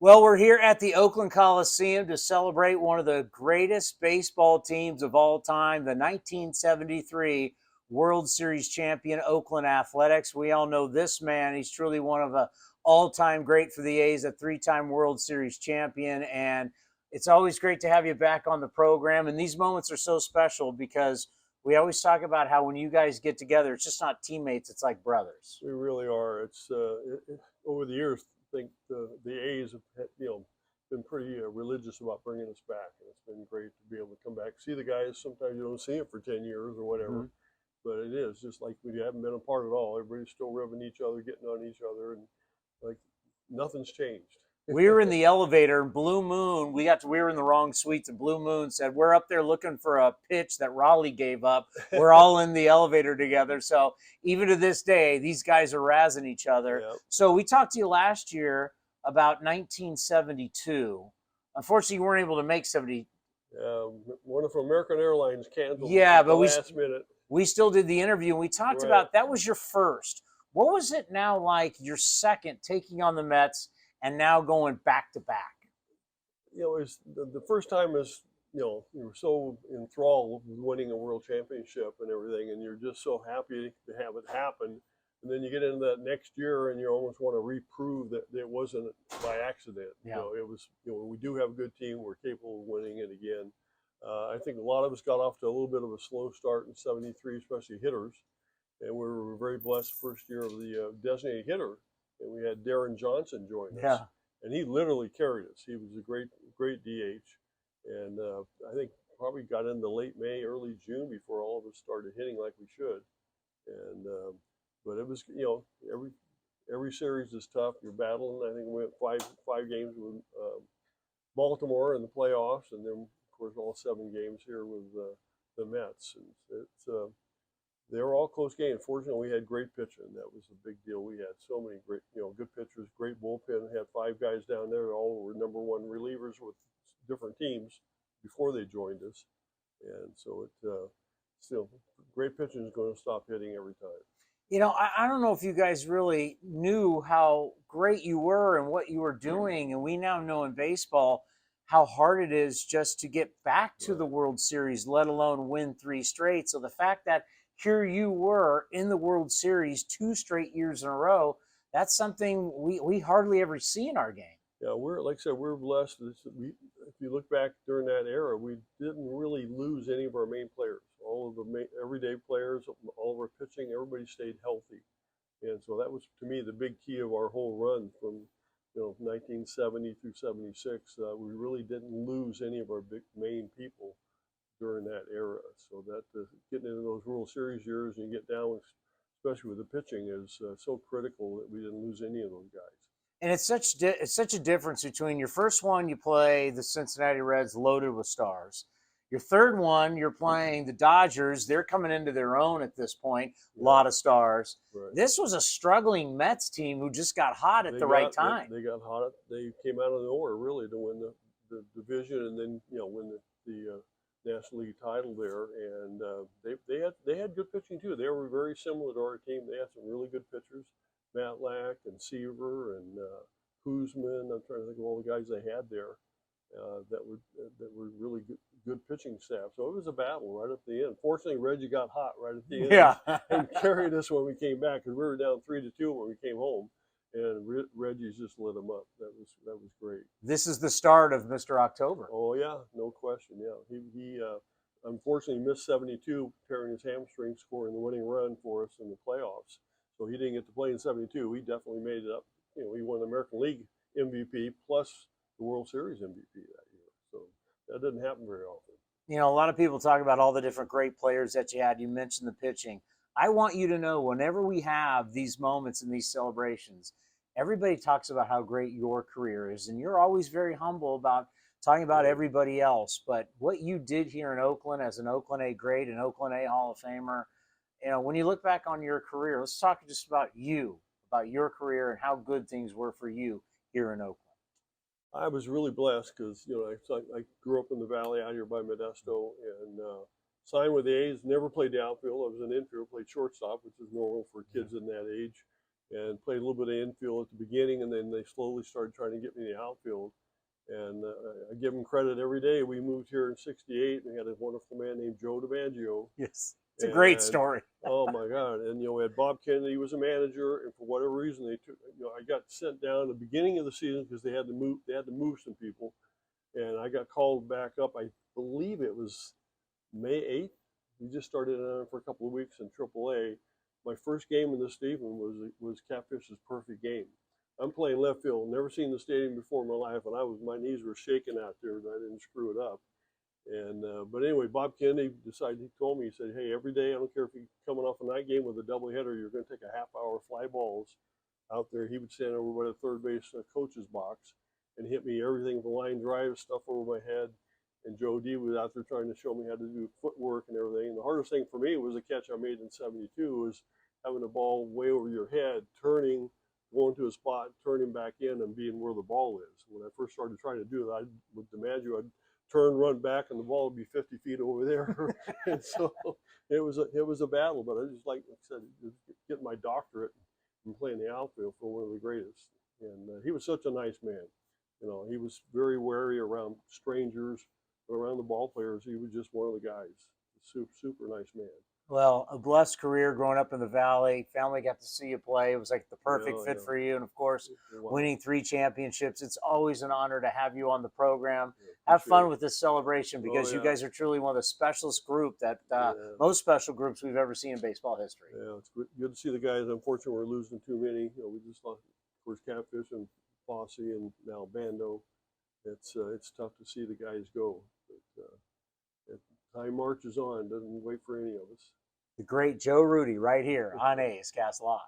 Well, we're here at the Oakland Coliseum to celebrate one of the greatest baseball teams of all time, the 1973 World Series champion Oakland Athletics. We all know this man. He's truly one of the all-time great for the A's, a three-time World Series champion. And it's always great to have you back on the program. And these moments are so special because we always talk about how when you guys get together, it's just not teammates, it's like brothers. We really are. It's over the years, I think the A's have been pretty religious about bringing us back, and it's been great to be able to come back, see the guys. Sometimes you don't see them for 10 years or whatever, but it is just like we haven't been apart at all. Everybody's still revving each other, getting on each other, and like nothing's changed. We were in the elevator and Blue Moon, we were in the wrong suites, and Blue Moon said, we're up there looking for a pitch that Raleigh gave up. We're all in the elevator together. So even to this day, these guys are razzing each other. Yep. So we talked to you last year about 1972. Unfortunately, you weren't able to make 70. One of American Airlines canceled. Yeah, but last minute. We still did the interview, and we talked about that was your first. What was it now like your second taking on the Mets and now going back to back? It was the first time is, you were so enthralled with winning a world championship and everything, and you're just so happy to have it happen. And then you get into that next year, and you almost want to reprove that it wasn't by accident. Yeah. It was. We do have a good team. We're capable of winning it again. I think a lot of us got off to a little bit of a slow start in '73, especially hitters, and we were very blessed first year of the designated hitter, and we had Darren Johnson join us. Yeah. And he literally carried us. He was a great DH, and I think probably got into late May, early June before all of us started hitting like we should. And but it was, every series is tough. You're battling. I think we went five games with Baltimore in the playoffs, and then of course all 7 games here with the Mets. And they were all close games. Fortunately, we had great pitching. That was a big deal. We had so many great, good pitchers, great bullpen. Had 5 guys down there. All were #1 relievers with different teams before they joined us. And so still, great pitching is going to stop hitting every time. I don't know if you guys really knew how great you were and what you were doing. And we now know in baseball how hard it is just to get back to the World Series, let alone win 3 straight. So the fact that here you were in the World Series 2 straight years in a row, that's something we hardly ever see in our game. Yeah, like I said, we're blessed. If you look back during that era, we didn't really lose any of our main players. All of the everyday players, all of our pitching, everybody stayed healthy. And so that was, to me, the big key of our whole run from 1970 through '76. We really didn't lose any of our big main people during that era. So that getting into those World Series years and you get down, especially with the pitching, is so critical that we didn't lose any of those guys. And it's such a difference between your first one, you play the Cincinnati Reds loaded with stars. Your third one, you're playing the Dodgers. They're coming into their own at this point. A lot of stars. Right. This was a struggling Mets team who just got hot at the right time. They got hot. They came out of nowhere really to win the division and then win the National League title there. And they had good pitching too. They were very similar to our team. They had some really good pitchers. Matlack and Seaver and Kuzman. I'm trying to think of all the guys they had there that were really good pitching staff. So it was a battle right up the end. Fortunately, Reggie got hot right at the end and carried us when we came back because we were down 3-2 when we came home, and Reggie's just lit them up. That was great. This is the start of Mr. October. Oh yeah, no question. Yeah, he unfortunately missed 72, tearing his hamstring, scoring the winning run for us in the playoffs. So he didn't get to play in '72. He definitely made it up. He won the American League MVP plus the World Series MVP that year. So that doesn't happen very often. A lot of people talk about all the different great players that you had. You mentioned the pitching. I want you to know whenever we have these moments and these celebrations, everybody talks about how great your career is. And you're always very humble about talking about everybody else. But what you did here in Oakland as an Oakland A great, an Oakland A Hall of Famer, when you look back on your career, let's talk just about you, about your career and how good things were for you here in Oakland. I was really blessed because, I grew up in the Valley out here by Modesto and signed with the A's, never played the outfield. I was an infield, played shortstop, which is normal for kids in that age. and played a little bit of infield at the beginning, and then they slowly started trying to get me in the outfield. And I give them credit every day. We moved here in '68, and we had a wonderful man named Joe DiMaggio. Yes, it's a great And story. oh my God! And we had Bob Kennedy was a manager, and for whatever reason they took. I got sent down at the beginning of the season because they had to move. They had to move some people, and I got called back up. I believe it was May 8th. We just started for a couple of weeks in AAA. My first game in the stadium was Catfish's perfect game. I'm playing left field. Never seen the stadium before in my life, and my knees were shaking out there, and I didn't screw it up. And but anyway, Bob Kennedy decided. He told me, he said, "Hey, every day, I don't care if you're coming off a night game with a doubleheader, you're going to take a half-hour fly balls out there." He would stand over by the third base coach's box and hit me everything from line drive stuff over my head. And Joe D was out there trying to show me how to do footwork and everything. And the hardest thing for me was the catch I made in '72 was having the ball way over your head, turning, going to a spot, turning back in, and being where the ball is. When I first started trying to do that, with DiMaggio, I'd turn, run back, and the ball would be 50 feet over there. And so it was a battle. But I just, like I said, getting my doctorate and playing the outfield for one of the greatest. And he was such a nice man. He was very wary around strangers, but around the ball players, he was just one of the guys. Super, super nice man. Well, a blessed career growing up in the Valley. Family got to see you play. It was like the perfect fit for you. And of course, winning 3 championships. It's always an honor to have you on the program. Have fun with this celebration because you guys are truly one of the specialist group that most special groups we've ever seen in baseball history. Yeah, it's good to see the guys. Unfortunately, we're losing too many. We just lost, of course, Catfish and Fosse and now Bando. It's tough to see the guys go. But time marches on. Doesn't wait for any of us. The great Joe Rudi right here on A's Cast Live.